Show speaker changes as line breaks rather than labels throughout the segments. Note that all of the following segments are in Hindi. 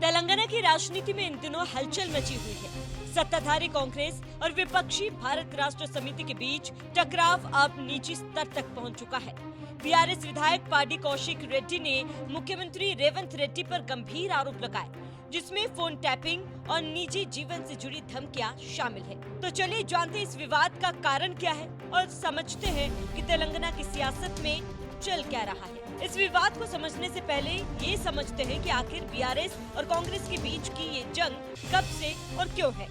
तेलंगाना की राजनीति में इन दिनों हलचल मची हुई है। सत्ताधारी कांग्रेस और विपक्षी भारत राष्ट्र समिति के बीच टकराव अब निजी स्तर तक पहुंच चुका है। बीआरएस विधायक पाडी कौशिक रेड्डी ने मुख्यमंत्री रेवंत रेड्डी पर गंभीर आरोप लगाए, जिसमें फोन टैपिंग और निजी जीवन से जुड़ी धमकियां शामिल है। तो चलिए जानते इस विवाद का कारण क्या है और समझते हैं कि तेलंगाना की सियासत में चल क्या रहा है। इस विवाद को समझने से पहले ये समझते हैं कि आखिर बीआरएस और कांग्रेस के बीच की ये जंग कब से और क्यों है।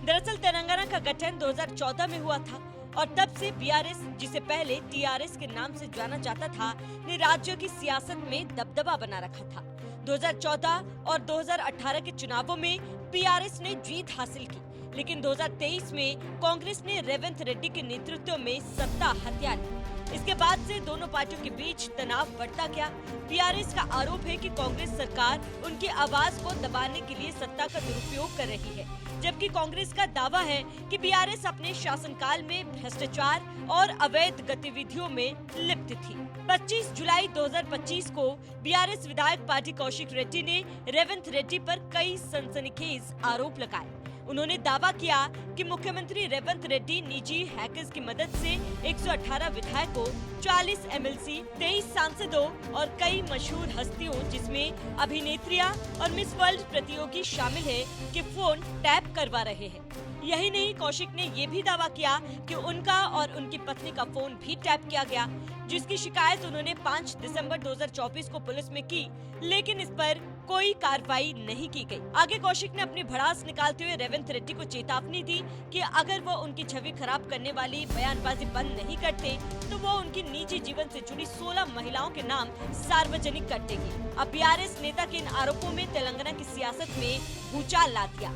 दरअसल तेलंगाना का गठन 2014 में हुआ था और तब से बीआरएस, जिसे पहले टीआरएस के नाम से जाना जाता था, ने राज्य की सियासत में दबदबा बना रखा था। 2014 और 2018 के चुनावों में बीआरएस ने जीत हासिल की, लेकिन 2023 में कांग्रेस ने रेवंत रेड्डी के नेतृत्व में सत्ता हथिया ली। इसके बाद से दोनों पार्टियों के बीच तनाव बढ़ता गया। बीआरएस का आरोप है कि कांग्रेस सरकार उनकी आवाज को दबाने के लिए सत्ता का दुरुपयोग कर रही है, जबकि कांग्रेस का दावा है कि बीआरएस अपने शासनकाल में भ्रष्टाचार और अवैध गतिविधियों में लिप्त थी। 25 जुलाई 2025 को बीआरएस विधायक पाडी कौशिक रेड्डी ने रेवंत रेड्डी पर कई सनसनीखेज आरोप लगाए। उन्होंने दावा किया कि मुख्यमंत्री रेवंत रेड्डी निजी हैकर्स की मदद से 118 विधायकों, 40 एमएलसी, 23 सांसदों और कई मशहूर हस्तियों, जिसमें अभिनेत्रियां और मिस वर्ल्ड प्रतियोगी शामिल है, के फोन टैप करवा रहे हैं। यही नहीं, कौशिक ने ये भी दावा किया कि उनका और उनकी पत्नी का फोन भी टैप किया गया, जिसकी शिकायत उन्होंने 5 दिसंबर 2024 को पुलिस में की, लेकिन इस पर कोई कार्रवाई नहीं की गई। आगे कौशिक ने अपनी भड़ास निकालते हुए रेवंत रेड्डी को चेतावनी दी कि अगर वो उनकी छवि खराब करने वाली बयानबाजी बंद नहीं करते तो वो उनकी निजी जीवन से जुड़ी 16 महिलाओं के नाम सार्वजनिक कर देगी। अब बीआरएस नेता के इन आरोपों में तेलंगाना की सियासत में भूचाल ला दिया।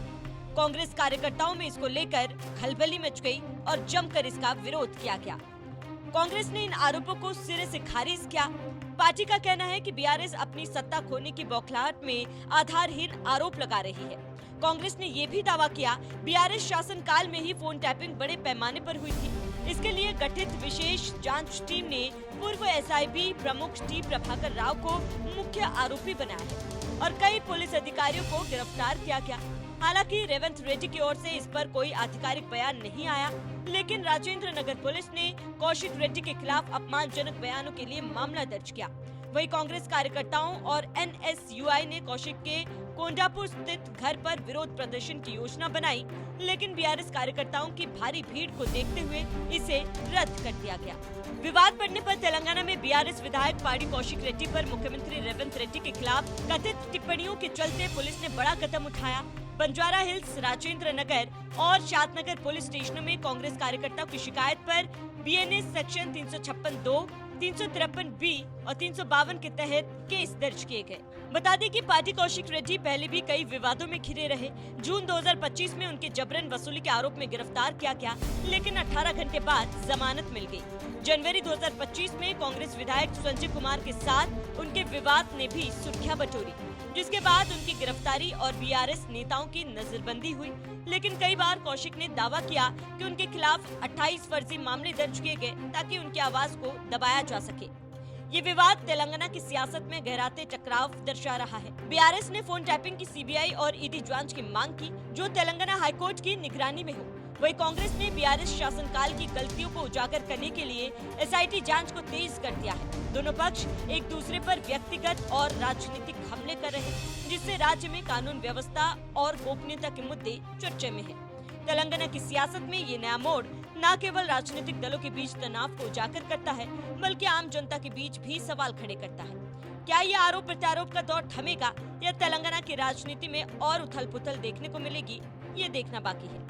कांग्रेस कार्यकर्ताओं में इसको लेकर खलबली मच गई और जमकर इसका विरोध किया गया। कांग्रेस ने इन आरोपों को सिरे से खारिज किया। पार्टी का कहना है कि बीआरएस अपनी सत्ता खोने की बौखलाहट में आधारहीन आरोप लगा रही है। कांग्रेस ने ये भी दावा किया, बीआरएस शासनकाल में ही फोन टैपिंग बड़े पैमाने पर हुई थी। इसके लिए गठित विशेष जांच टीम ने पूर्व एसआईबी प्रमुख टी प्रभाकर राव को मुख्य आरोपी बनाया है और कई पुलिस अधिकारियों को गिरफ्तार किया गया। हालांकि रेवंत रेड्डी की ओर से इस पर कोई आधिकारिक बयान नहीं आया, लेकिन राजेंद्र नगर पुलिस ने कौशिक रेड्डी के खिलाफ अपमानजनक बयानों के लिए मामला दर्ज किया। वहीं कांग्रेस कार्यकर्ताओं और एनएसयूआई ने कौशिक के कोंडापुर स्थित घर पर विरोध प्रदर्शन की योजना बनाई, लेकिन बीआरएस कार्यकर्ताओं की भारी भीड़ को देखते हुए इसे रद्द कर दिया गया। विवाद बढ़ने पर तेलंगाना में बीआरएस विधायक पाडी कौशिक रेड्डी पर मुख्यमंत्री रेवंत रेड्डी के खिलाफ कथित टिप्पणियों के चलते पुलिस ने बड़ा कदम उठाया। बंजारा हिल्स, राजेंद्र नगर और शादनगर पुलिस स्टेशनों में कांग्रेस कार्यकर्ताओं की शिकायत पर बीएनएस सेक्शन 356(2), 353(b) और 352 के तहत केस दर्ज किए गए। बता दें कि पाडी कौशिक रेड्डी पहले भी कई विवादों में घिरे रहे। जून 2025 में उनके जबरन वसूली के आरोप में गिरफ्तार किया गया, लेकिन 18 घंटे बाद जमानत मिल गई। जनवरी 2025 में कांग्रेस विधायक संजय कुमार के साथ उनके विवाद ने भी सुर्खियां बटोरी, जिसके बाद उनकी गिरफ्तारी और बीआरएस नेताओं की नजरबंदी हुई। लेकिन कई बार कौशिक ने दावा किया कि उनके खिलाफ 28 फर्जी मामले दर्ज किए गए ताकि उनकी आवाज को दबाया जा सके। ये विवाद तेलंगाना की सियासत में गहराते टकराव दर्शा रहा है। बीआरएस ने फोन टैपिंग की सीबीआई और ईडी जांच की मांग की, जो तेलंगाना हाईकोर्ट की निगरानी में हो। वहीं कांग्रेस ने बीआरएस शासनकाल की गलतियों को उजागर करने के लिए एसआईटी जांच को तेज कर दिया है। दोनों पक्ष एक दूसरे पर व्यक्तिगत और राजनीतिक हमले कर रहे हैं, जिससे राज्य में कानून व्यवस्था और गोपनीयता के मुद्दे चर्चे में हैं। तेलंगाना की सियासत में ये नया मोड़ न केवल राजनीतिक दलों के बीच तनाव को उजागर करता है, बल्कि आम जनता के बीच भी सवाल खड़े करता है। क्या ये आरोप प्रत्यारोप का दौर थमेगा या तेलंगाना की राजनीति में और उथल-पुथल देखने को मिलेगी, ये देखना बाकी है।